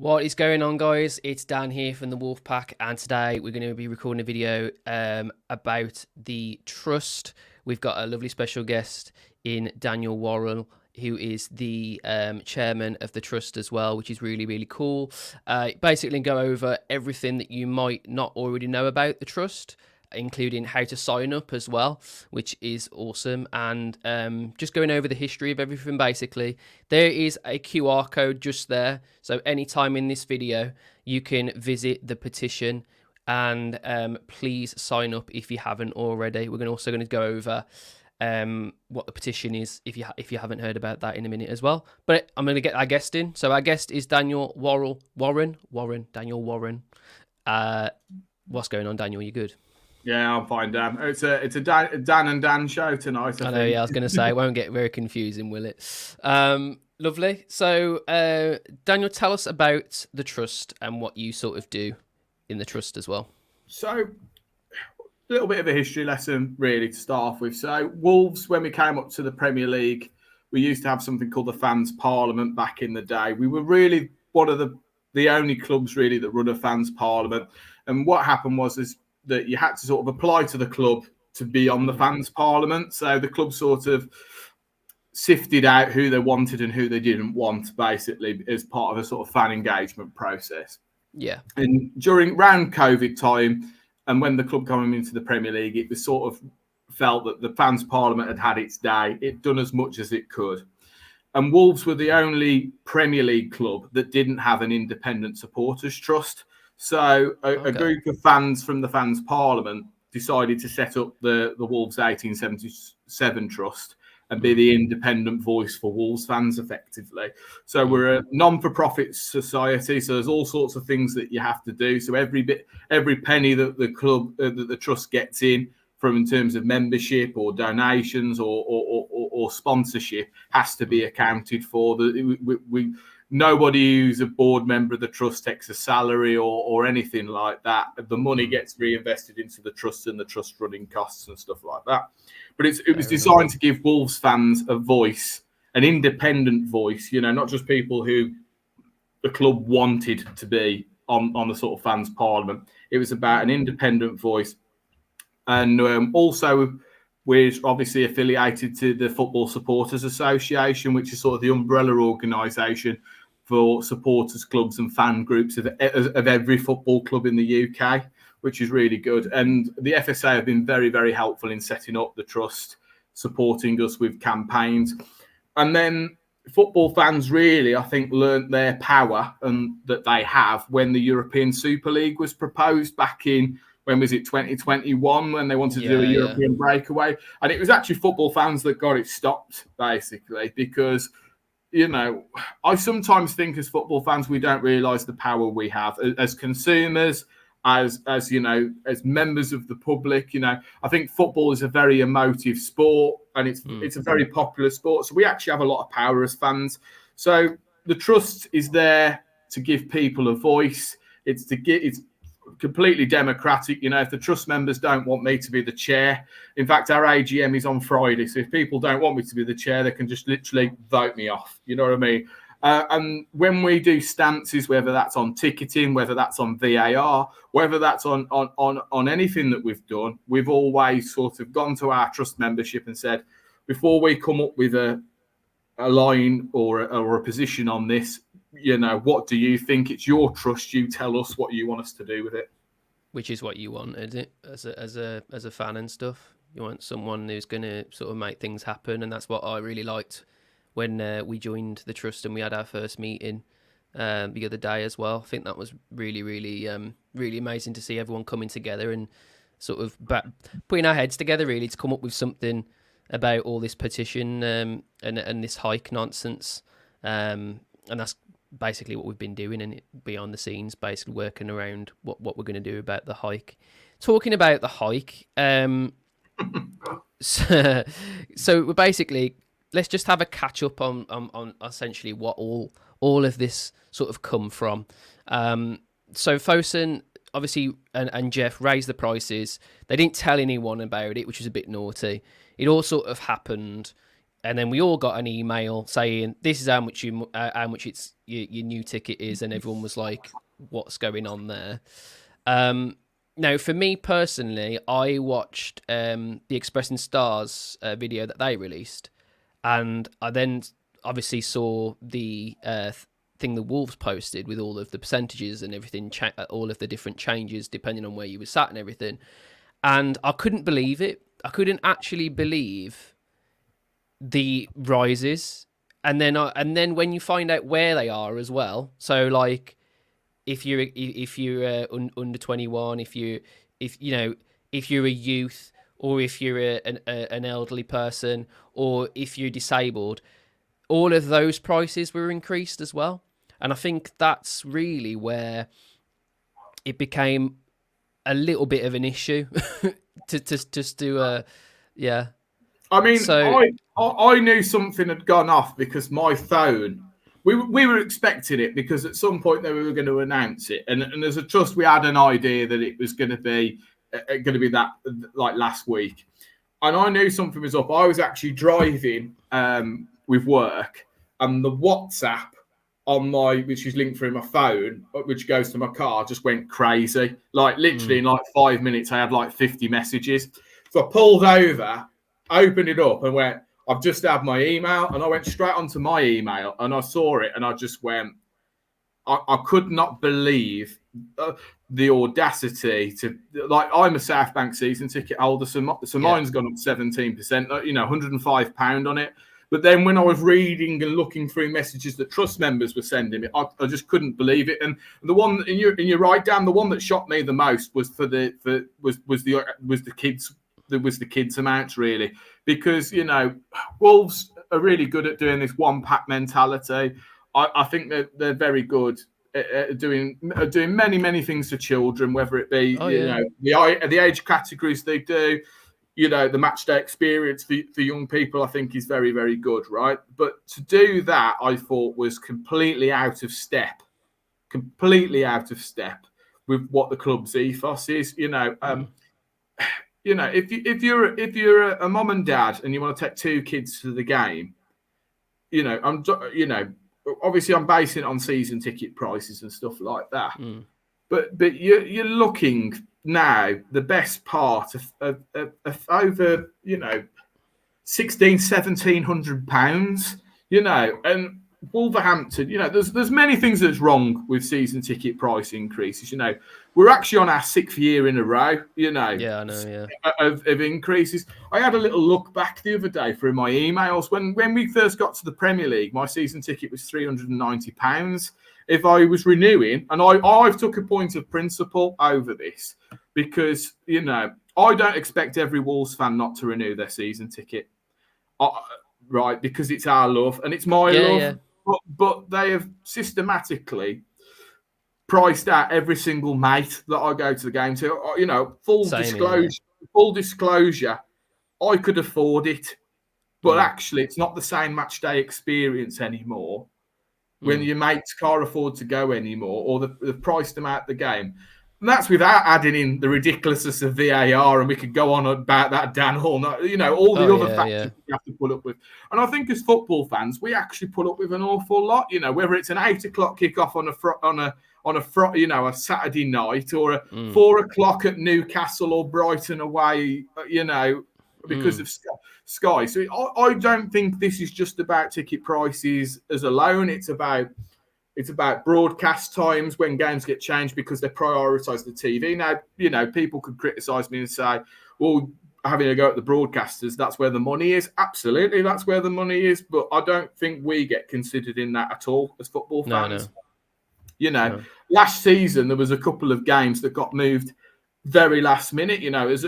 What is going on, guys? It's Dan here from the Wolfpack, and today we're going to be recording a video about the Trust. We've got a lovely special guest in Daniel Worrell, who is the chairman of the Trust as well, which is really, really cool. Basically, go over everything that you might not already know about the Trust, including how to sign up as well, which is awesome, and just going over the history of everything. Basically, there is a QR code just there, so anytime in this video you can visit the petition and please sign up if you haven't already. We're also going to go over what the petition is if you haven't heard about that in a minute as well. But I'm going to get our guest in. So our guest is Daniel Daniel Warren. What's going on, Daniel? You good? Yeah, I'm fine, Dan. It's a Dan and Dan show tonight. I know. Yeah, I was going to say it won't get very confusing, will it? Lovely. So, Daniel, tell us about the Trust and what you sort of do in the Trust as well. So, a little bit of a history lesson, really, to start off with. So, Wolves, when we came up to the Premier League, we used to have something called the Fans Parliament back in the day. We were really one of the only clubs, really, that run a Fans Parliament. And what happened was that you had to sort of apply to the club to be on the Fans Parliament. So the club sort of sifted out who they wanted and who they didn't want, basically, as part of a sort of fan engagement process. Yeah. And around COVID time, and when the club came into the Premier League, it was sort of felt that the Fans Parliament had its day. It done as much as it could. And Wolves were the only Premier League club that didn't have an independent supporters trust. So a group of fans from the Fans Parliament decided to set up the Wolves 1877 Trust and be the independent voice for Wolves fans, effectively. So we're a non-for-profit society, so there's all sorts of things that you have to do. So every penny that the club, that the Trust gets in terms of membership or donations or sponsorship has to be accounted for. Nobody who's a board member of the Trust takes a salary or anything like that. The money gets reinvested into the Trust and the Trust running costs and stuff like that. But it was designed to give Wolves fans a voice, an independent voice, not just people who the club wanted to be on the sort of Fans Parliament. It was about an independent voice. And also, we're obviously affiliated to the Football Supporters Association, which is sort of the umbrella organisation for supporters clubs and fan groups of every football club in the UK, which is really good. And the FSA have been very, very helpful in setting up the Trust, supporting us with campaigns. And then football fans really, I think, learnt their power and that they have when the European Super League was proposed back in, when was it, 2021, when they wanted to do a European breakaway. And it was actually football fans that got it stopped, basically, because, I sometimes think as football fans, we don't realise the power we have as consumers, as members of the public. I think football is a very emotive sport, and it's a very popular sport. So we actually have a lot of power as fans. So the Trust is there to give people a voice. It's completely democratic. If the Trust members don't want me to be the chair, in fact, our AGM is on Friday. So if people don't want me to be the chair, they can just literally vote me off. You know what I mean? And when we do stances, whether that's on ticketing, whether that's on VAR, whether that's on anything that we've done, we've always sort of gone to our Trust membership and said, before we come up with a line or a position on this, what do you think? It's your Trust. You tell us what you want us to do with it. Which is what you want, isn't it? As a fan and stuff, you want someone who's going to sort of make things happen, and that's what I really liked when we joined the Trust and we had our first meeting the other day as well. I think that was really, really, really amazing to see everyone coming together and sort of putting our heads together, really, to come up with something about all this petition and this hike nonsense. And that's basically what we've been doing, and beyond the scenes, basically working around what we're going to do about the hike. Talking about the hike, so we're basically, let's just have a catch up on essentially what all of this sort of come from. So Fosun, obviously, and Jeff raised the prices. They didn't tell anyone about it, which was a bit naughty. It all sort of happened and then we all got an email saying this is how much it's your new ticket is, and everyone was like, "What's going on there?" Now, for me personally, I watched the Expressing Stars video that they released, and I then obviously saw the thing the Wolves posted with all of the percentages and everything, all of the different changes depending on where you were sat and everything, and I couldn't believe it. I couldn't actually believe the rises, and then when you find out where they are as well. So like, if you're under 21, if you're a youth, or if you're an elderly person, or if you're disabled, all of those prices were increased as well. And I think that's really where it became a little bit of an issue yeah. I mean, So I knew something had gone off because my phone. We were expecting it because at some point they were going to announce it, and as a trust we had an idea that it was going to be that like last week, and I knew something was up. I was actually driving with work, and the WhatsApp on which is linked through my phone, which goes to my car, just went crazy. Like literally in like 5 minutes, I had like 50 messages. So I pulled over, opened it up, and went, I've just had my email, and I went straight onto my email, and I saw it, and I just went, I could not believe the audacity to, like, I'm a South Bank season ticket holder, so mine's gone up 17%, £105 on it. But then when I was reading and looking through messages that trust members were sending me, I just couldn't believe it. And the one, and you're right, Dan, the one that shocked me the most was the kids amounts, really, because Wolves are really good at doing this one pack mentality. I think that they're very good at doing many things for children, whether it be the age categories they do. The match day experience for young people, I think, is very, very good, right? But to do that, I thought was completely out of step with what the club's ethos is. If you're a mom and dad and you want to take two kids to the game, obviously I'm basing it on season ticket prices and stuff like that. But you're looking now the best part of over £1,600-1,700, and Wolverhampton, there's many things that's wrong with season ticket price increases. We're actually on our 6th year in a row, of increases. I had a little look back the other day through my emails. When we first got to the Premier League, my season ticket was £390. If I was renewing, and I've took a point of principle over this, because, I don't expect every Wolves fan not to renew their season ticket, right? Because it's our love and it's my love. Yeah. But they have systematically priced out every single mate that I go to the game to. Full disclosure, I could afford it, but actually it's not the same match day experience anymore. When your mates can't afford to go anymore, or they've priced them out the game. And that's without adding in the ridiculousness of VAR, and we could go on about that, Dan Hall, all the other factors we have to put up with. And I think as football fans, we actually put up with an awful lot, whether it's an 8 o'clock kickoff on a Saturday night, or a 4 o'clock at Newcastle or Brighton away, because of Sky. So I don't think this is just about ticket prices as alone. It's about broadcast times when games get changed because they prioritise the TV. Now, people could criticise me and say, well, having a go at the broadcasters, that's where the money is. Absolutely, that's where the money is. But I don't think we get considered in that at all as football fans. No. Last season, there was a couple of games that got moved very last minute.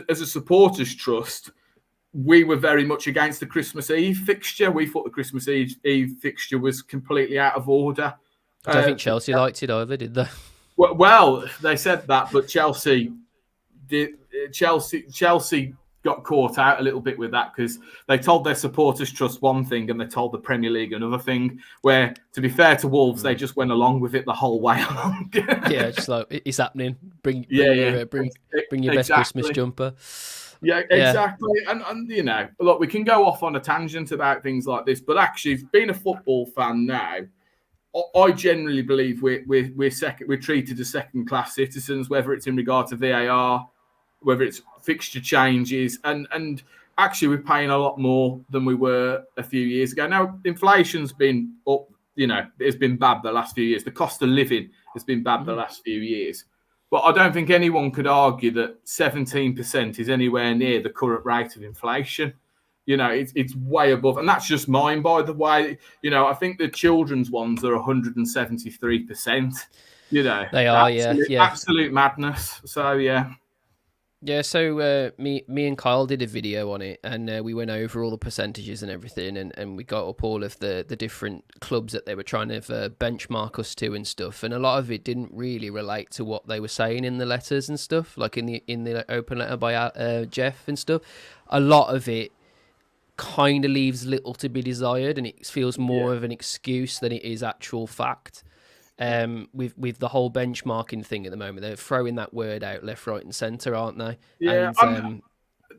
As a supporters trust, we were very much against the Christmas Eve fixture. We thought the Christmas Eve fixture was completely out of order. I don't think Chelsea liked it either, did they? Well, they said that, but Chelsea got caught out a little bit with that, because they told their supporters trust one thing and they told the Premier League another thing, where, to be fair to Wolves, they just went along with it the whole way along. Yeah, just like, it's happening. Bring your best Christmas jumper. Yeah, Yeah. exactly. And you know, look, we can go off on a tangent about things like this, but actually, being a football fan now, I generally believe we're treated as second class citizens, whether it's in regard to VAR, whether it's fixture changes, and actually we're paying a lot more than we were a few years ago. Now inflation's been up, you know, it's been bad the last few years. The cost of living has been bad the last few years. But I don't think anyone could argue that 17% is anywhere near the current rate of inflation. You know, it's way above, and that's just mine, by the way. You know, I think the children's ones are 173%. You know, They are, yeah, yeah. absolute madness. So yeah. Yeah, so me and Kyle did a video on it, and we went over all the percentages and everything, and we got up all of the different clubs that they were trying to benchmark us to and stuff, and a lot of it didn't really relate to what they were saying in the letters and stuff, like in the open letter by Jeff and stuff. A lot of it kind of leaves little to be desired, and it feels more of an excuse than it is actual fact. With the whole benchmarking thing at the moment, they're throwing that word out left, right, and centre, aren't they? Yeah, And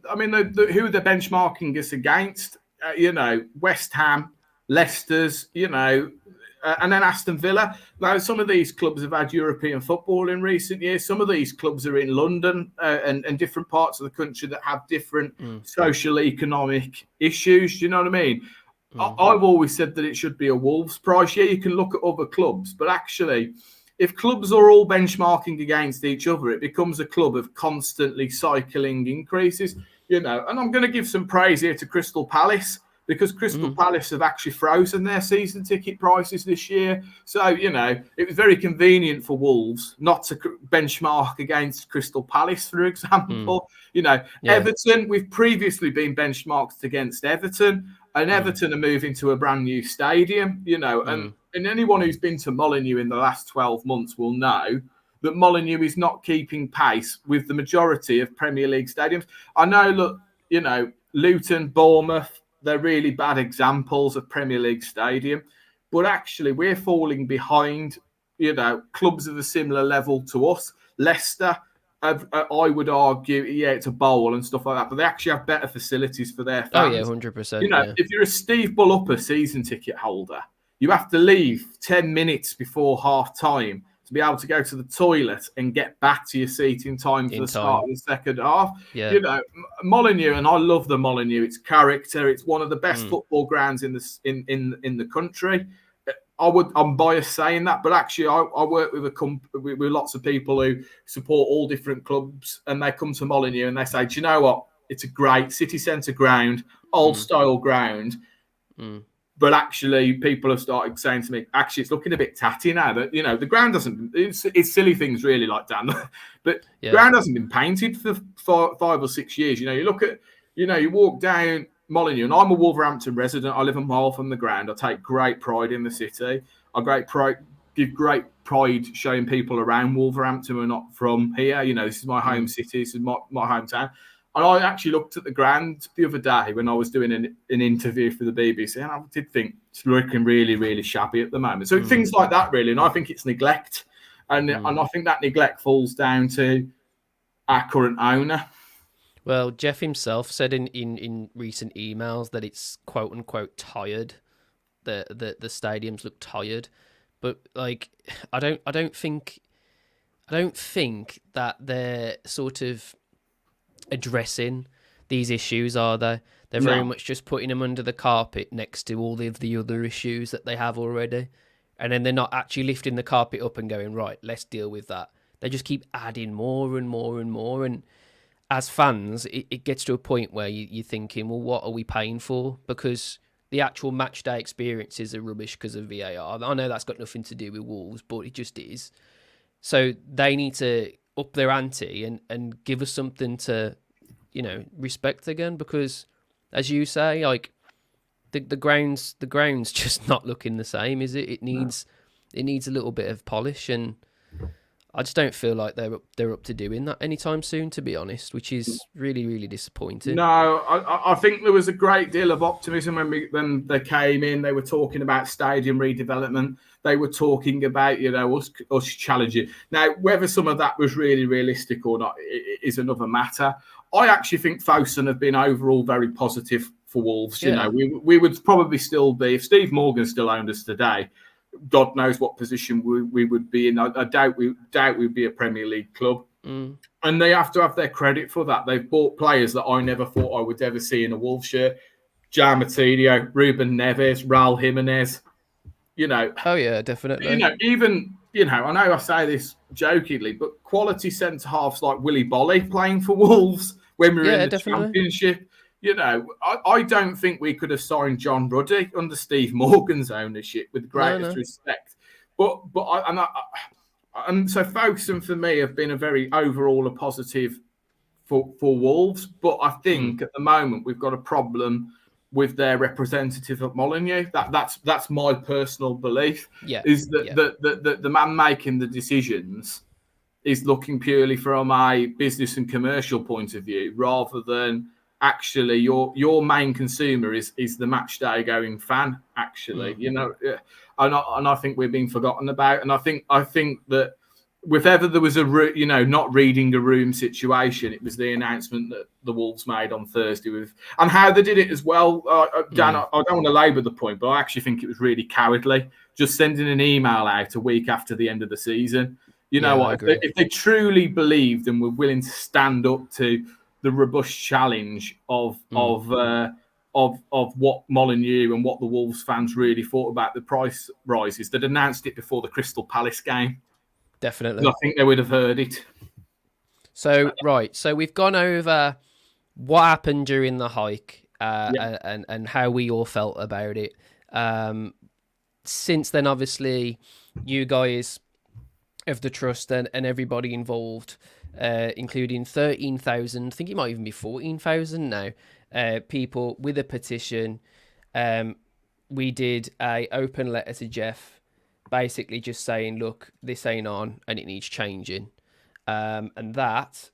I mean, who they're benchmarking us against? You know, West Ham, Leicester's, you know, and then Aston Villa. Now, some of these clubs have had European football in recent years. Some of these clubs are in London and different parts of the country that have different social economic issues. Do you know what I mean? I've always said that it should be a Wolves price. Yeah, you can look at other clubs, but actually, if clubs are all benchmarking against each other, it becomes a club of constantly cycling increases. You know, and I'm going to give some praise here to Crystal Palace, because Crystal Palace have actually frozen their season ticket prices this year. So, you know, it was very convenient for Wolves not to benchmark against Crystal Palace, for example. You know, Everton, we've previously been benchmarked against Everton, and Everton are moving to a brand new stadium, you know, and anyone who's been to Molineux in the last 12 months will know that Molineux is not keeping pace with the majority of Premier League stadiums. I know, look, you know, Luton, Bournemouth, they're really bad examples of Premier League stadium, but actually we're falling behind, you know, clubs of a similar level to us. Leicester, I would argue, yeah, it's a bowl and stuff like that, but they actually have better facilities for their fans. oh yeah, 100%. You know, if you're a Steve Bull-Upper season ticket holder, you have to leave 10 minutes before half time to be able to go to the toilet and get back to your seat in time for the start of the second half. Yeah. You know, Molineux, and I love the Molineux. It's character. It's one of the best football grounds in the country. I'm biased saying that, but actually, I work with with lots of people who support all different clubs, and they come to Molineux and they say, "Do you know what? It's a great city centre ground, old style ground." But actually, people have started saying to me, actually, it's looking a bit tatty now. That, you know, the ground doesn't. It's silly things, really, like Dan. But the ground hasn't been painted for 5 or 6 years. You know, you look at, you know, you walk down Molineux, and I'm a Wolverhampton resident. I live a mile from the ground. I take great pride in the city. Give great pride showing people around Wolverhampton who are not from here. You know, this is my home city. This is my hometown. And I actually looked at the ground the other day when I was doing an interview for the BBC, and I did think it's looking really, really shabby at the moment. So things like that, really, and I think it's neglect. And I think that neglect falls down to our current owner. Well, Jeff himself said in recent emails that it's quote unquote tired. The stadiums look tired, but like I don't think that they're sort of addressing these issues, are they? They're very much just putting them under the carpet next to all of the other issues that they have already, and then they're not actually lifting the carpet up and going, right, let's deal with that. They just keep adding more and more and more, and as fans, it gets to a point where you're thinking, well, what are we paying for? Because the actual match day experiences are rubbish because of VAR. I know that's got nothing to do with Wolves, but it just is. So they need to up their ante and give us something to, you know, respect again, because as you say, like the ground's just not looking the same, is it? It needs a little bit of polish, and I just don't feel like they're up to doing that anytime soon, to be honest, which is really, really disappointing. No, I think there was a great deal of optimism when they came in. They were talking about stadium redevelopment. they were talking about, us challenging. Now, whether some of that was really realistic or not is another matter. I actually think Fosun have been overall very positive for Wolves. Yeah. We would probably still be, if Steve Morgan still owned us today, God knows what position we would be in. I doubt we'd be a Premier League club. And they have to have their credit for that. They've bought players that I never thought I would ever see in a Wolves shirt. Jan Martino, Ruben Neves, Raul Jimenez. Oh yeah, definitely. Even I know I say this jokingly, but quality centre halves like Willy Bolly playing for Wolves when we were in the Championship. I don't think we could have signed John Ruddy under Steve Morgan's ownership, with the greatest respect. And so Fosun for me have been overall a positive for Wolves. But I think at the moment we've got a problem with their representative at Molineux. That's my personal belief. Is that the man making the decisions is looking purely from a business and commercial point of view, rather than actually your main consumer is the match day going fan. Actually, and I think we're being forgotten about. And I think that if ever there was a not reading a room situation, it was the announcement that the Wolves made on Thursday and how they did it as well. Dan, I don't want to labour the point, but I actually think it was really cowardly, just sending an email out a week after the end of the season. If they truly believed and were willing to stand up to the robust challenge of what Molineux and what the Wolves fans really thought about the price rises, they'd announced it before the Crystal Palace game. Definitely. I think they would have heard it. So we've gone over what happened during the hike and how we all felt about it. Since then, obviously, you guys of the trust and everybody involved, including 13,000, I think it might even be 14,000 now, people with a petition. We did a open letter to Jeff, basically just saying, look, this ain't on and it needs changing. And that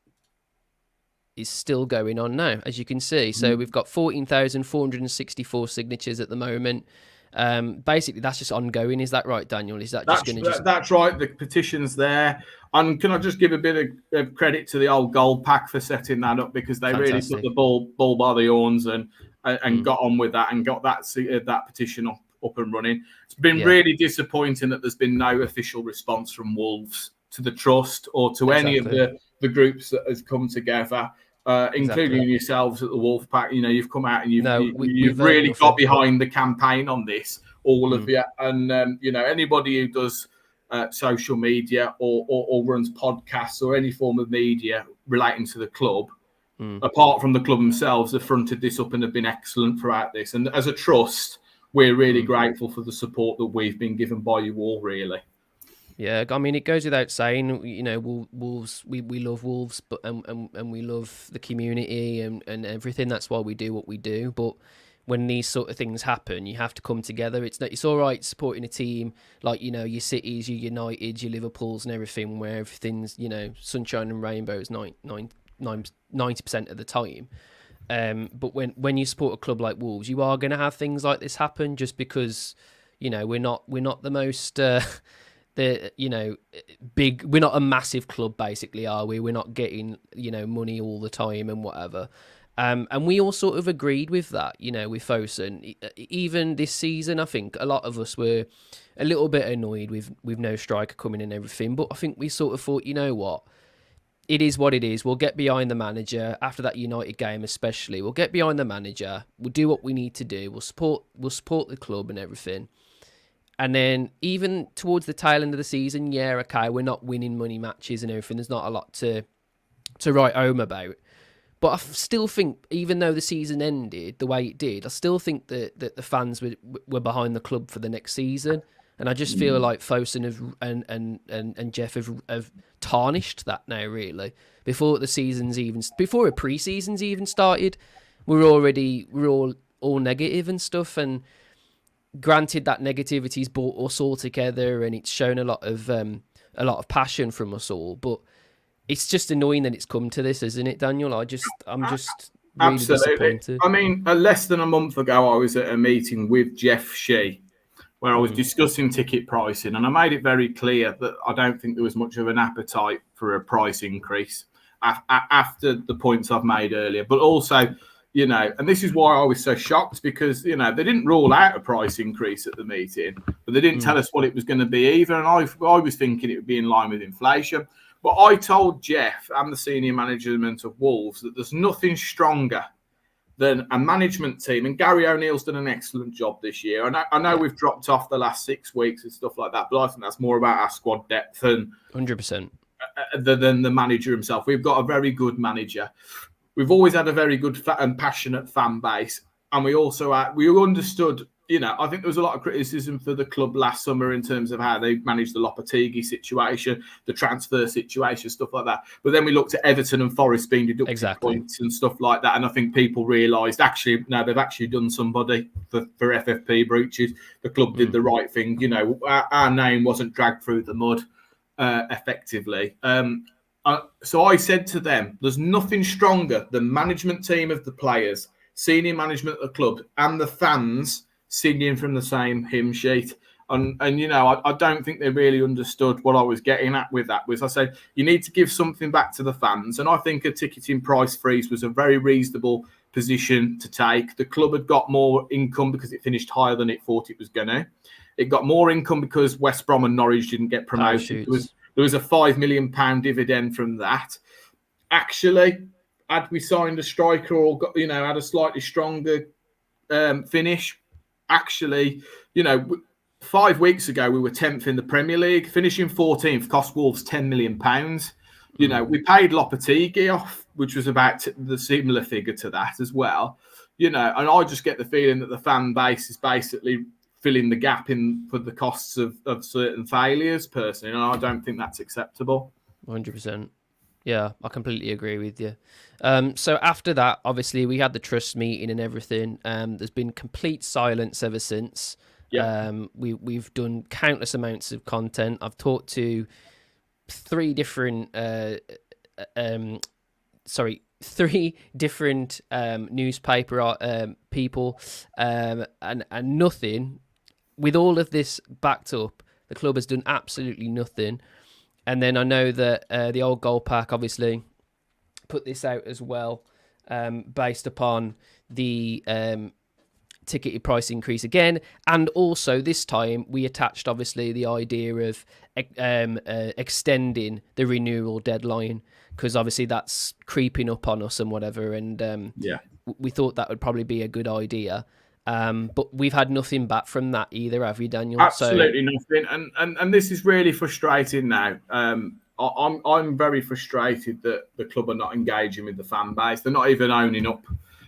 is still going on now, as you can see. So we've got 14,464 signatures at the moment. Basically, that's just ongoing. Is that right, Daniel? Is that just going to just... That's right. The petition's there. And can I just give a bit of credit to the old Wolfpack for setting that up, because they really took the bull by the horns and got on with that and got that petition up and running. It's been really disappointing that there's been no official response from Wolves to the trust or to any of the groups that has come together, including yourselves at the Wolfpack. You've come out and you've really got behind the campaign on this, all of you. And anybody who does social media or runs podcasts or any form of media relating to the club, apart from the club themselves, have fronted this up and have been excellent throughout this. And as a trust, we're really grateful for the support that we've been given by you all, really. Yeah, I mean, it goes without saying, Wolves, we love Wolves, but and we love the community and everything. That's why we do what we do. But when these sort of things happen, you have to come together. It's all right supporting a team like, your Cities, your Uniteds, your Liverpools and everything, where everything's, sunshine and rainbows 90% of the time. But when you support a club like Wolves, you are going to have things like this happen, just because, we're not the most... big, we're not a massive club, basically, are we? We're not getting, money all the time and whatever. And we all sort of agreed with that, with Fosun. Even this season, I think a lot of us were a little bit annoyed with no striker coming and everything. But I think we sort of thought, you know what? It is what it is. We'll get behind the manager after that United game, especially. We'll get behind the manager. We'll do what we need to do. We'll support the club and everything. And then even towards the tail end of the season, we're not winning money matches and everything. There's not a lot to write home about. But I still think, even though the season ended the way it did, I still think that the fans were behind the club for the next season. And I just feel like Fosun and Jeff have tarnished that now, really. Before a pre-season's even started, we're all negative and stuff. And granted, that negativity's brought us all together, and it's shown a lot of passion from us all. But it's just annoying that it's come to this, isn't it, Daniel? I'm just really disappointed. I mean, less than a month ago, I was at a meeting with Jeff Shee, where I was discussing ticket pricing, and I made it very clear that I don't think there was much of an appetite for a price increase after the points I've made earlier. But also, and this is why I was so shocked, because, they didn't rule out a price increase at the meeting, but they didn't tell us what it was going to be either. And I was thinking it would be in line with inflation. But I told Jeff and the senior management of Wolves that there's nothing stronger than a management team, and Gary O'Neill's done an excellent job this year. And I know we've dropped off the last 6 weeks and stuff like that, but I think that's more about our squad depth and 100% than the manager himself. We've got a very good manager. We've always had a very good and passionate fan base, and we also we understood. I think there was a lot of criticism for the club last summer in terms of how they managed the Lopetegui situation, the transfer situation, stuff like that. But then we looked at Everton and Forest being deducted points and stuff like that. And I think people realised, actually, no, they've actually done somebody for FFP breaches. The club did the right thing. Our name wasn't dragged through the mud effectively. So I said to them, there's nothing stronger than management team of the players, senior management of the club, and the fans singing from the same hymn sheet. And I don't think they really understood what I was getting at with that. Was I said, you need to give something back to the fans. And I think a ticketing price freeze was a very reasonable position to take. The club had got more income because it finished higher than it thought it was going to. It got more income because West Brom and Norwich didn't get promoted. There was a £5 million dividend from that. Actually, had we signed a striker or got, had a slightly stronger finish, actually, 5 weeks ago we were 10th in the Premier League. Finishing 14th cost Wolves £10 million. We paid Lopetegui off, which was about the similar figure to that as well. And I just get the feeling that the fan base is basically filling the gap in for the costs of certain failures, personally, and I don't think that's acceptable. 100%. Yeah, I completely agree with you. So after that, obviously, we had the trust meeting and everything. There's been complete silence ever since. Yeah. We've done countless amounts of content. I've talked to three different newspaper people, and nothing. With all of this backed up, the club has done absolutely nothing. And then I know that the old Wolfpack obviously put this out as well, based upon the ticketed price increase again. And also this time we attached obviously the idea of extending the renewal deadline, because obviously that's creeping up on us and whatever. And we thought that would probably be a good idea. But we've had nothing back from that either, have we, Daniel? Absolutely nothing. And this is really frustrating now. I'm very frustrated that the club are not engaging with the fan base. They're not even owning up.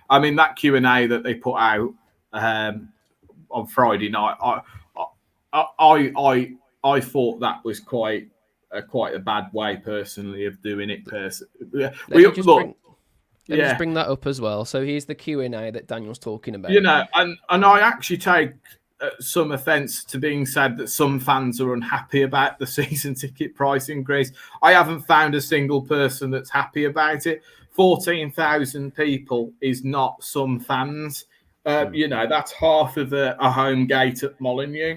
I mean, that Q&A that they put out on Friday night, I thought that was quite a bad way, personally, of doing it. Let me just bring that up as well. So here's the Q&A that Daniel's talking about. And I actually take some offence to being said that some fans are unhappy about the season ticket price increase. I haven't found a single person that's happy about it. 14,000 people is not some fans. That's half of a home gate at Molineux.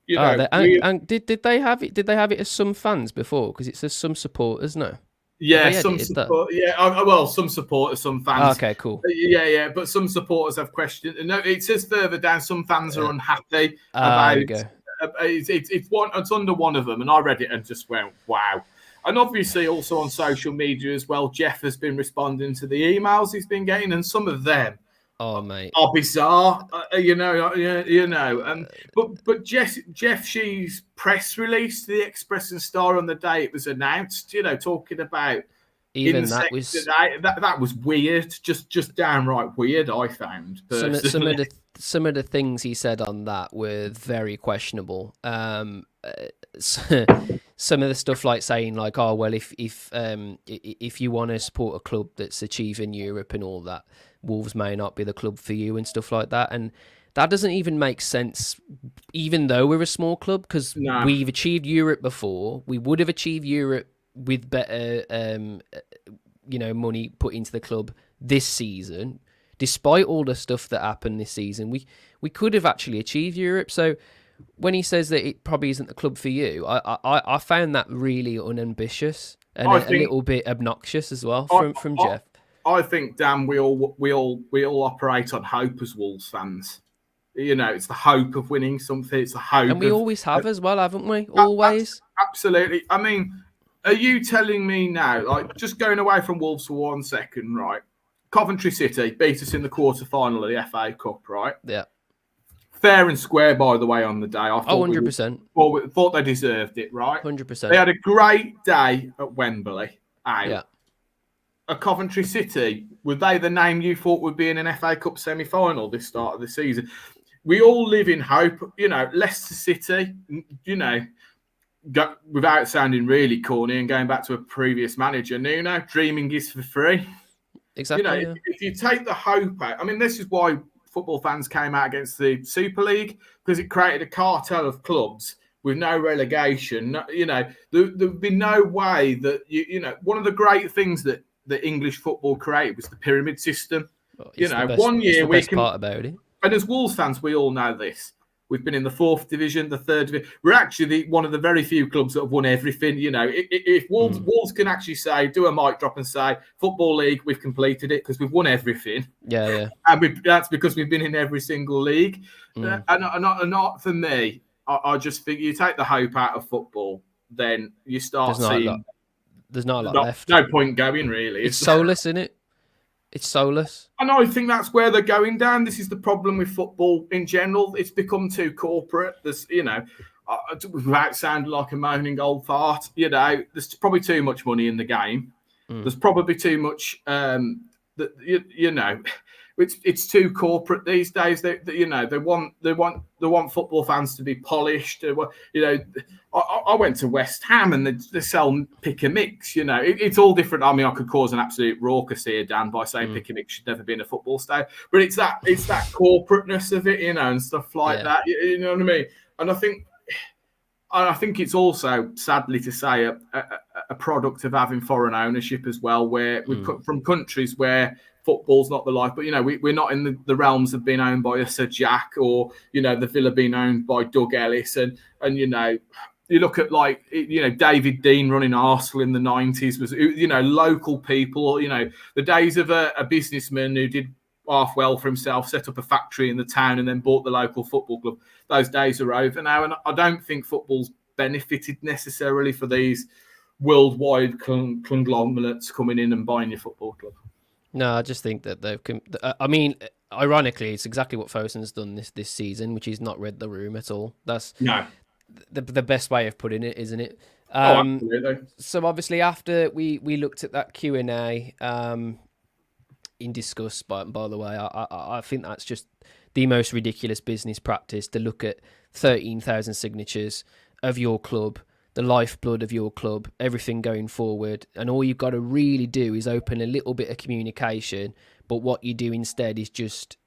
And did they have it? Did they have it as some fans before? Because it says some supporters, no. Yeah, some support. Yeah, some supporters, some fans. Okay, cool. Yeah, but some supporters have questioned. No, it says further down, some fans are unhappy about. It's under one of them, and I read it and just went, wow. And obviously, also on social media as well, Jeff has been responding to the emails he's been getting, and some of them are bizarre. But Jeff Shee's press release to the Express and Star on the day it was announced, talking about even that was weird, just downright weird. I found some of the things he said on that were very questionable. Some of the stuff like saying like, oh well, if you want to support a club that's achieving Europe and all that, Wolves may not be the club for you and stuff like that. And that doesn't even make sense, even though we're a small club, because we've achieved Europe before. We would have achieved Europe with better, money put into the club this season. Despite all the stuff that happened this season, we could have actually achieved Europe. So when he says that it probably isn't the club for you, I found that really unambitious and I a think little bit obnoxious as well I, from I, Jeff. I think, Dan, we all operate on hope as Wolves fans. You know, it's the hope of winning something. It's the And hope we of always have as well, haven't we? Always. absolutely. I mean, are you telling me now, like, just going away from Wolves for 1 second, right? Coventry City beat us in the quarter-final of the FA Cup, right? Yeah. Fair and square, by the way, on the day. I Oh, thought 100%. thought they deserved it, right? They 100%. had a great day at Wembley. Out. Yeah. A Coventry City, were they the name you thought would be in an FA Cup semi-final this start of the season? We all live in hope. You know, Leicester City, you know, without sounding really corny and going back to a previous manager, Nuno, dreaming is for free. Exactly. You know, if you take the hope out, I mean, this is why football fans came out against the Super League, because it created a cartel of clubs with no relegation. You know, there'd be no way that, you know, one of the great things that English football created was the pyramid system. You know, 1 year we can, part about it. and as Wolves fans, we all know this. We've been in the 4th division, the 3rd division. We're actually one of the very few clubs that have won everything. You know, if Wolves can actually say, do a mic drop and say, Football League, we've completed it because we've won everything. Yeah. And that's because we've been in every single league. And not for me, I just think you take the hope out of football, then you start seeing. There's not a lot left. No point going, really. It's soulless, isn't it? It's soulless. And I think that's where they're going down. This is the problem with football in general. It's become too corporate. There's, you know, without sounding like a moaning old fart, you know, there's probably too much money in the game. There's probably too much, you know, it's too corporate these days. You know, they want football fans to be polished. You know, I went to West Ham and they sell pick a mix. You know, it's all different. I mean, I could cause an absolute raucous here, Dan, by saying pick a mix should never be in a football stadium. But it's that corporateness of it, you know, and stuff like that. You know what I mean? And I think it's also, sadly to say, a product of having foreign ownership as well, where we come from countries where football's not the life. But, you know, we're not in the realms of being owned by a Sir Jack, or, you know, the Villa being owned by Doug Ellis. And you know, you look at, like, you know, David Dean running Arsenal in the 90s was, you know, local people, you know, the days of a businessman who did half well for himself, set up a factory in the town and then bought the local football club. Those days are over now. And I don't think football's benefited necessarily for these worldwide conglomerates coming in and buying your football club. No, I just think that they've. I mean, ironically, it's exactly what Fosun's done this season, which is not read the room at all. That's the best way of putting it, isn't it? Absolutely. So obviously, after we looked at that Q&A in Discuss, by the way, I think that's just the most ridiculous business practice, to look at 13,000 signatures of your club, the lifeblood of your club, everything going forward, and all you've got to really do is open a little bit of communication, but what you do instead is just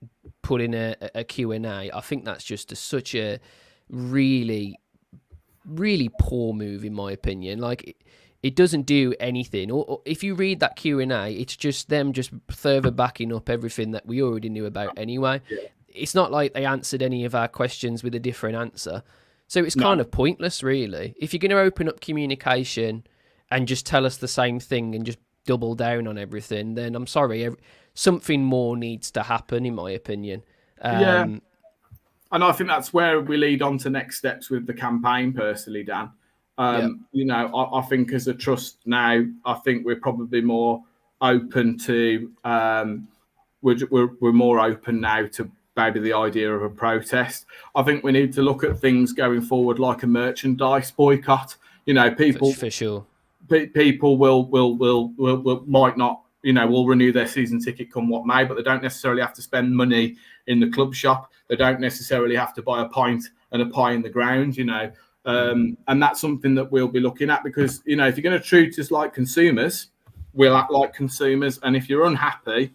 put in a Q&A. I think that's just such a really, really poor move, in my opinion. Like, it doesn't do anything. Or if you read that Q&A, it's just them just further backing up everything that we already knew about anyway. Yeah. It's not like they answered any of our questions with a different answer. So it's kind of pointless, really. If you're going to open up communication and just tell us the same thing and just double down on everything, then I'm sorry, something more needs to happen, in my opinion. Yeah. And I think that's where we lead on to next steps with the campaign, personally, Dan. You know, I think as a trust now, I think we're probably more open to, we're more open now to maybe the idea of a protest. I think we need to look at things going forward like a merchandise boycott. You know, people for sure. People will might not, you know, will renew their season ticket come what may, but they don't necessarily have to spend money in the club shop. They don't necessarily have to buy a pint and a pie in the ground, you know. And that's something that we'll be looking at, because, you know, if you're going to treat us like consumers, we'll act like consumers. And if you're unhappy,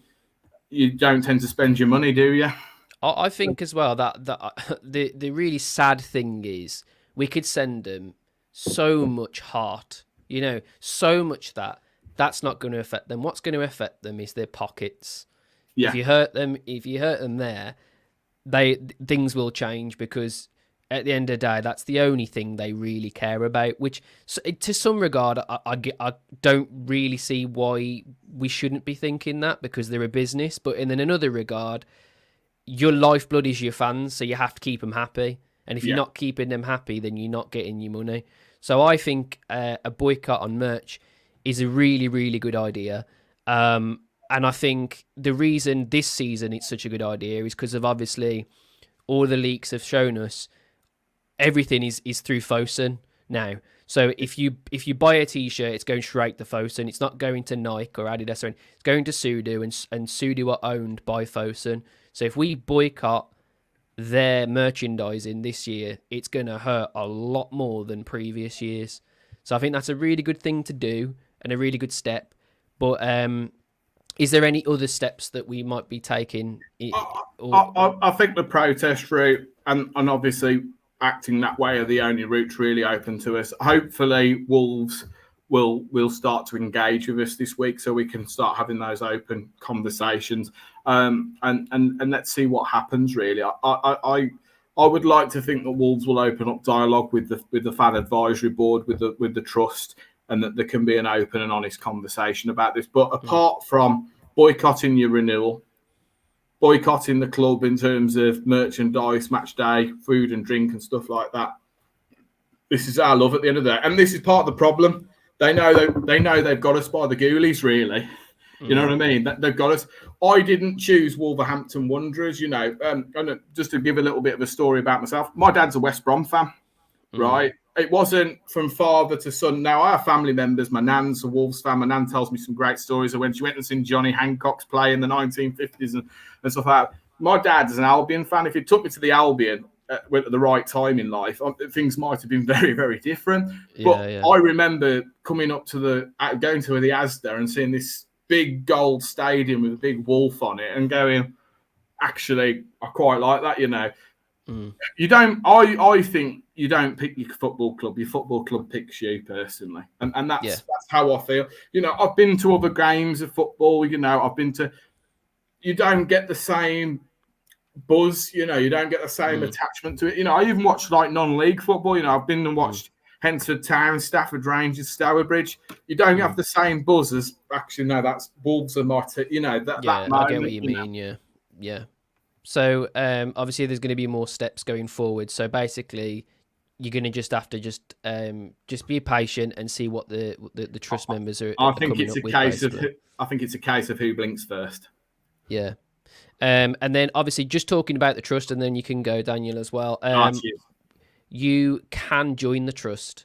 you don't tend to spend your money, do you? I think as well that the really sad thing is we could send them so much heart, you know, so much that's not going to affect them. What's going to affect them is their pockets. Yeah. If you hurt them there, things will change, because at the end of the day, that's the only thing they really care about, which to some regard, I don't really see why we shouldn't be thinking that, because they're a business. But in another regard, your lifeblood is your fans, so you have to keep them happy. And if you're not keeping them happy, then you're not getting your money. So I think a boycott on merch is a really, really good idea. And I think the reason this season it's such a good idea is because of, obviously, all the leaks have shown us everything is through Fosun now. So if you buy a t-shirt, it's going straight to Fosun. It's not going to Nike or Adidas or anything. It's going to Sudo, and Sudo are owned by Fosun. So if we boycott their merchandising this year, it's going to hurt a lot more than previous years. So I think that's a really good thing to do and a really good step. But is there any other steps that we might be taking? I think the protest route and obviously acting that way are the only routes really open to us. Hopefully Wolves will start to engage with us this week, so we can start having those open conversations, and let's see what happens. Really, I would like to think that Wolves will open up dialogue with the fan advisory board, with the trust, and that there can be an open and honest conversation about this. But apart from boycotting your renewal, boycotting the club in terms of merchandise, match day, food and drink and stuff like that, this is our love at the end of the day. And this is part of the problem. They know they've got us by the ghoulies, really. You know what I mean? They've got us. I didn't choose Wolverhampton Wanderers, you know. And just to give a little bit of a story about myself, my dad's a West Brom fan, right? It wasn't from father to son. Now, our family members, my nan's a Wolves fan. My nan tells me some great stories of when she went and seen Johnny Hancock's play in the 1950s and stuff like that. My dad's an Albion fan. If he took me to the Albion at the right time in life, things might have been very, very different. I remember coming up to going to the Asda and seeing this big gold stadium with a big wolf on it and going, actually, I quite like that, you know. You don't. I think you don't pick your football club. Your football club picks you personally, and that's how I feel. You know, I've been to other games of football. You know, I've been to. You don't get the same buzz. You know, you don't get the same attachment to it. You know, I even watched like non-league football. You know, I've been and watched Hensford Town, Stafford Rangers, Stourbridge. You don't have the same buzz as actually. No, that's Wolves and my. You know that. Yeah, that moment, I get what you mean. Know. Yeah. So obviously there's going to be more steps going forward. So basically, you're going to just have to just be patient and see what the trust members are. I think it's a case of. I think it's a case of who blinks first. Yeah, and then obviously just talking about the trust, and then you can go, Daniel, as well. You can join the trust.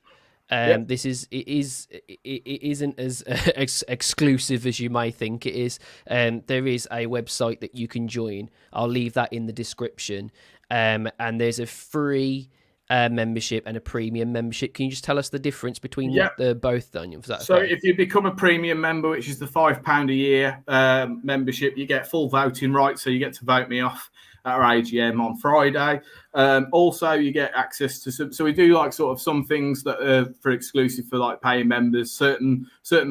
This isn't as exclusive as you may think it is. There is a website that you can join. I'll leave that in the description. And there's a free membership and a premium membership. Can you just tell us the difference between the both, Daniel? So if you become a premium member, which is the £5 a year membership, you get full voting rights. So you get to vote me off at our AGM on Friday. Also, you get access to so we do like sort of some things that are for exclusive for like paying members, certain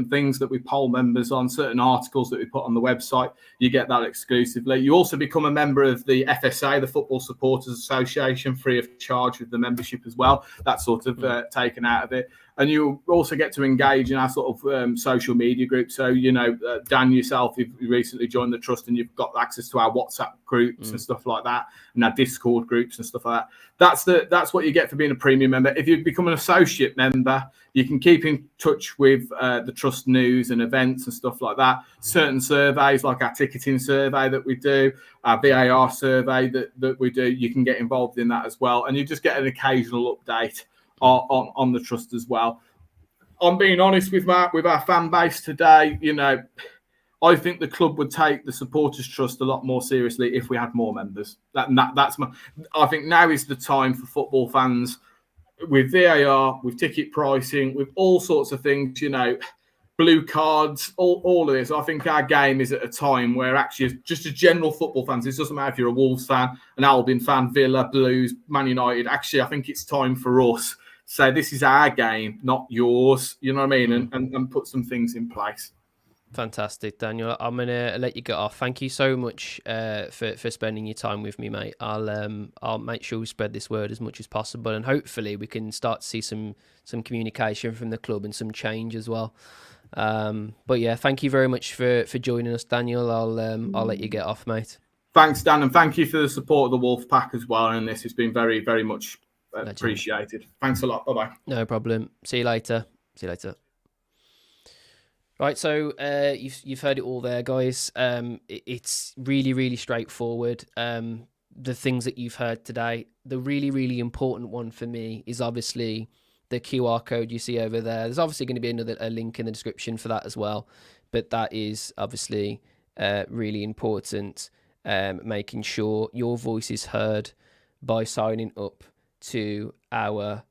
things that we poll members on, certain articles that we put on the website. You get that exclusively. You also become a member of the FSA, the Football Supporters Association, free of charge with the membership as well. That's sort of taken out of it. And you also get to engage in our sort of social media group. So, you know, Dan, yourself, you've recently joined the trust and you've got access to our WhatsApp groups and stuff like that, and our Discord groups and stuff like that. That's what you get for being a premium member. If you become an associate member, you can keep in touch with the trust news and events and stuff like that. Certain surveys, like our ticketing survey that we do, our VAR survey that we do, you can get involved in that as well. And you just get an occasional update on the trust as well. I'm being honest with our fan base today. You know, I think the club would take the supporters trust a lot more seriously if we had more members. I think now is the time for football fans, with VAR, with ticket pricing, with all sorts of things, you know, blue cards, all of this. I think our game is at a time where actually, just as general football fans, it doesn't matter if you're a Wolves fan, an Albion fan, Villa, Blues, Man United. Actually, I think it's time for us to say this is our game, not yours. You know what I mean? And put some things in place. Fantastic, Daniel. I'm gonna let you get off. Thank you so much for spending your time with me, mate. I'll make sure we spread this word as much as possible, and hopefully we can start to see some communication from the club and some change as well. But yeah, thank you very much for joining us, Daniel. I'll let you get off, mate. Thanks, Dan, and thank you for the support of the Wolfpack as well. And this has been very, very much Legend. appreciated. Thanks a lot. Bye bye. No problem. See you later. See you later. Right, so you've heard it all there, guys. It's really, really straightforward. The things that you've heard today, the really, really important one for me is obviously the QR code you see over there. There's obviously going to be a link in the description for that as well, but that is obviously really important. Making sure your voice is heard by signing up to our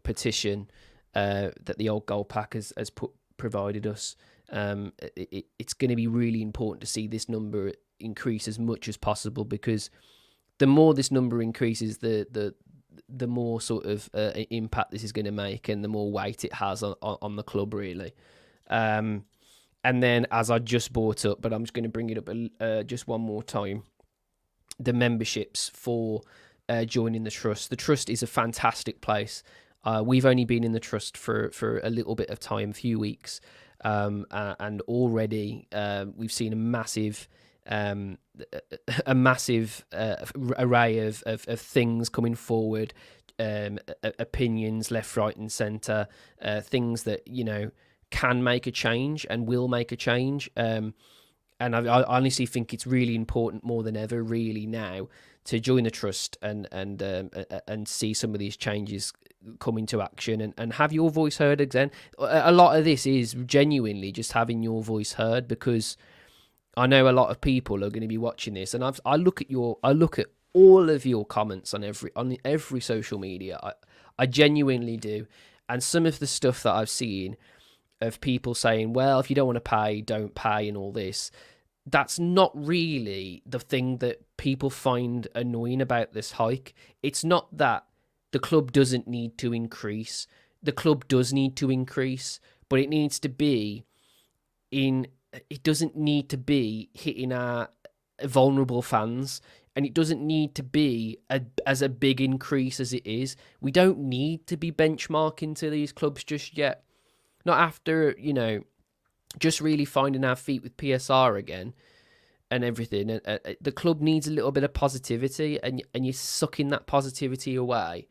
petition that the old Gold Pack has provided us. It's going to be really important to see this number increase as much as possible, because the more this number increases, the more sort of impact this is going to make, and the more weight it has on the club, really. And then, as I just brought up, but I'm just going to bring it up just one more time, the memberships for joining the Trust. The Trust is a fantastic place. We've only been in the Trust for a little bit of time, a few weeks, and already we've seen a massive array of things coming forward, opinions left, right, and centre, things that can make a change and will make a change. And I honestly think it's really important, more than ever, really now, to join the Trust and see some of these changes come into action and have your voice heard again. A lot of this is genuinely just having your voice heard, because I know a lot of people are going to be watching this, and I look at all of your comments on every social media. I genuinely do, and some of the stuff that I've seen of people saying, well, if you don't want to pay, don't pay, and all this, that's not really the thing that people find annoying about this hike. It's not that the club doesn't need to increase. The club does need to increase, but it needs to be it doesn't need to be hitting our vulnerable fans, and it doesn't need to be as a big increase as it is. We don't need to be benchmarking to these clubs just yet. Not after, just really finding our feet with PSR again and everything. And the club needs a little bit of positivity, and you're sucking that positivity away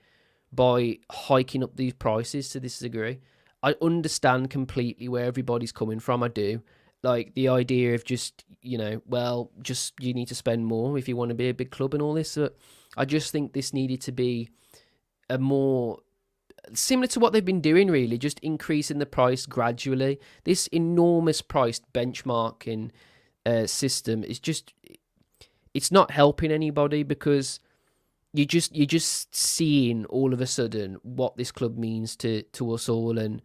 by hiking up these prices to this degree. I understand completely where everybody's coming from. I do. Like the idea of just, you need to spend more if you want to be a big club and all this. I just think this needed to be a more similar to what they've been doing, really, just increasing the price gradually. This enormous price benchmarking system is it's not helping anybody, because you're just seeing all of a sudden what this club means to us all, and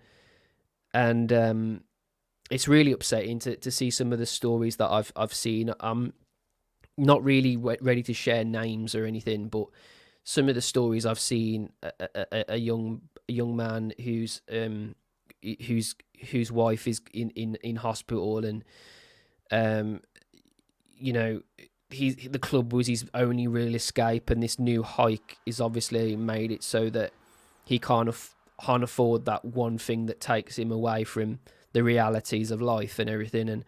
it's really upsetting to see some of the stories that I've seen. I'm not really ready to share names or anything, but some of the stories I've seen, a young man whose wife is in hospital, and the club was his only real escape, and this new hike is obviously made it so that he can't afford that one thing that takes him away from the realities of life and everything. And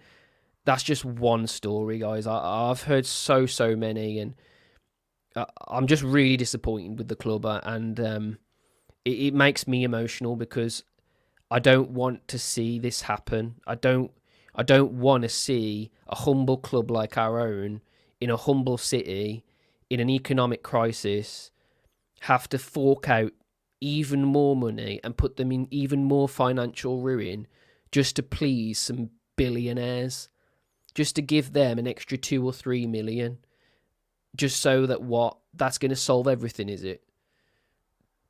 that's just one story, guys. I've heard so many, and I'm just really disappointed with the club, and it makes me emotional, because I don't want to see this happen. I don't want to see a humble club like our own, in a humble city, in an economic crisis, have to fork out even more money and put them in even more financial ruin just to please some billionaires, just to give them an extra 2 or 3 million, just so that that's going to solve everything, is it?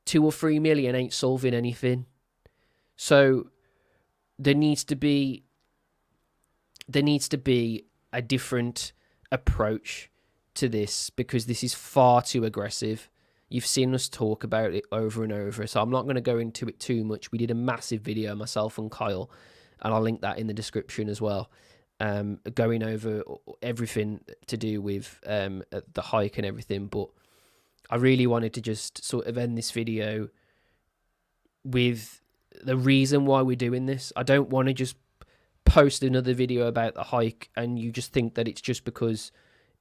2 or 3 million ain't solving anything. So there needs to be a different approach to this, because this is far too aggressive. You've seen us talk about it over and over, so I'm not going to go into it too much. We did a massive video, myself and Kyle, and I'll link that in the description as well. Going over everything to do with the hike and everything, but I really wanted to just sort of end this video with the reason why we're doing this. I don't want to just post another video about the hike and you just think that it's just because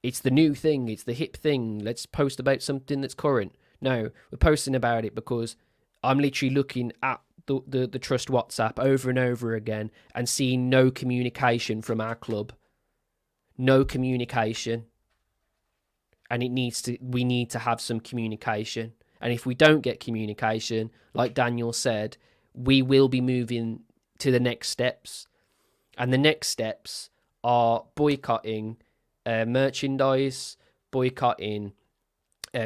it's the new thing, it's the hip thing, let's post about something that's current. No, we're posting about it because I'm literally looking at the Trust WhatsApp over and over again and seeing no communication from our club. No communication. And we need to have some communication. And if we don't get communication, like Daniel said, we will be moving to the next steps. And the next steps are boycotting merchandise, boycotting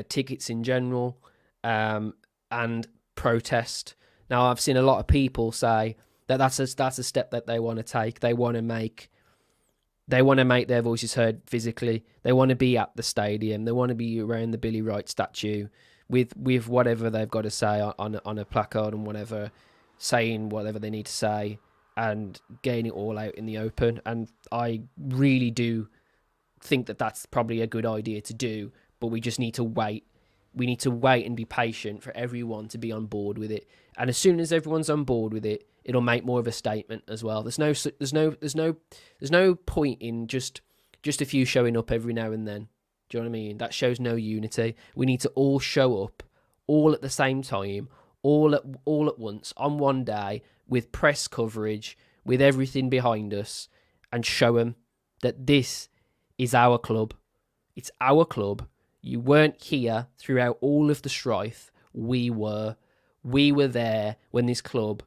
tickets in general, and protest. Now, I've seen a lot of people say that that's a step that they want to take. They want to make their voices heard physically. They want to be at the stadium. They want to be around the Billy Wright statue with whatever they've got to say on a placard and whatever, saying whatever they need to say and getting it all out in the open. And I really do think that that's probably a good idea to do, but we just need to wait. We need to wait and be patient for everyone to be on board with it. And as soon as everyone's on board with it, it'll make more of a statement as well. There's no point in just a few showing up every now and then. Do you know what I mean? That shows no unity. We need to all show up, all at the same time, all at once on one day, with press coverage, with everything behind us, and show them that this is our club. It's our club. You weren't here throughout all of the strife. We were there when this club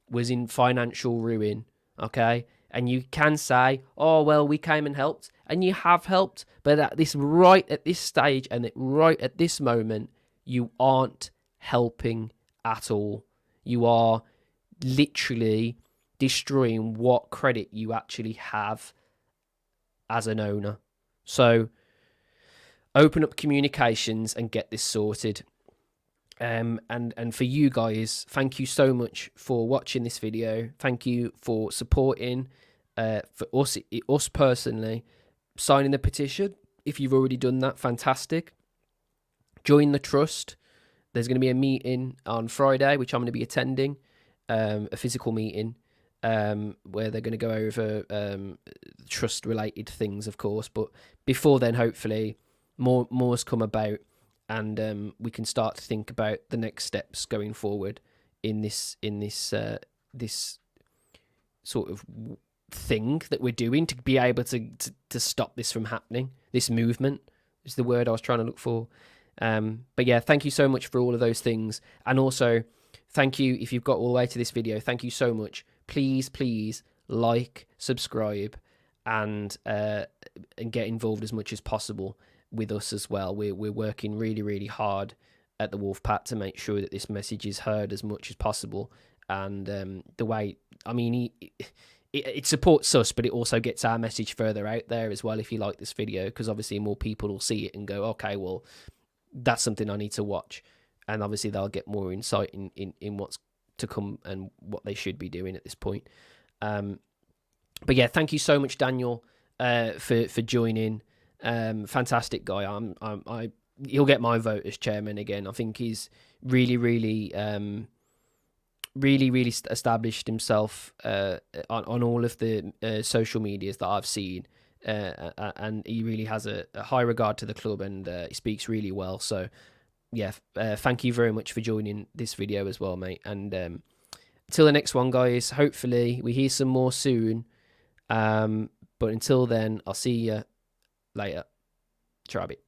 was in financial ruin, okay? And you can say, oh, well, we came and helped. And you have helped. But right at this stage and right at this moment, you aren't helping at all. You are literally destroying what credit you actually have as an owner. So open up communications and get this sorted. And for you guys, thank you so much for watching this video. Thank you for supporting for us personally, signing the petition. If you've already done that, fantastic. Join the Trust. There's going to be a meeting on Friday, which I'm going to be attending, a physical meeting, where they're going to go over trust-related things, of course. But before then, hopefully, more's come about, and we can start to think about the next steps going forward in this sort of thing that we're doing to be able to stop this from happening. This movement is the word I was trying to look for. But yeah, thank you so much for all of those things. And also, thank you if you've got all the way to this video. Thank you so much. Please like, subscribe, and get involved as much as possible with us as well. We're working really hard at the Wolfpack to make sure that this message is heard as much as possible. And the way, I mean, it supports us, but it also gets our message further out there as well if you like this video, because obviously more people will see it and go, okay, well, that's something I need to watch. And obviously they'll get more insight in what's to come and what they should be doing at this point. But yeah, thank you so much, Daniel, for joining. Fantastic guy. He'll get my vote as chairman again. I think he's really established himself on all of the social medias that I've seen, and he really has a high regard to the club, and he speaks really well. So yeah, thank you very much for joining this video as well, mate. And until the next one, guys, hopefully we hear some more soon. But until then, I'll see you later. Try it.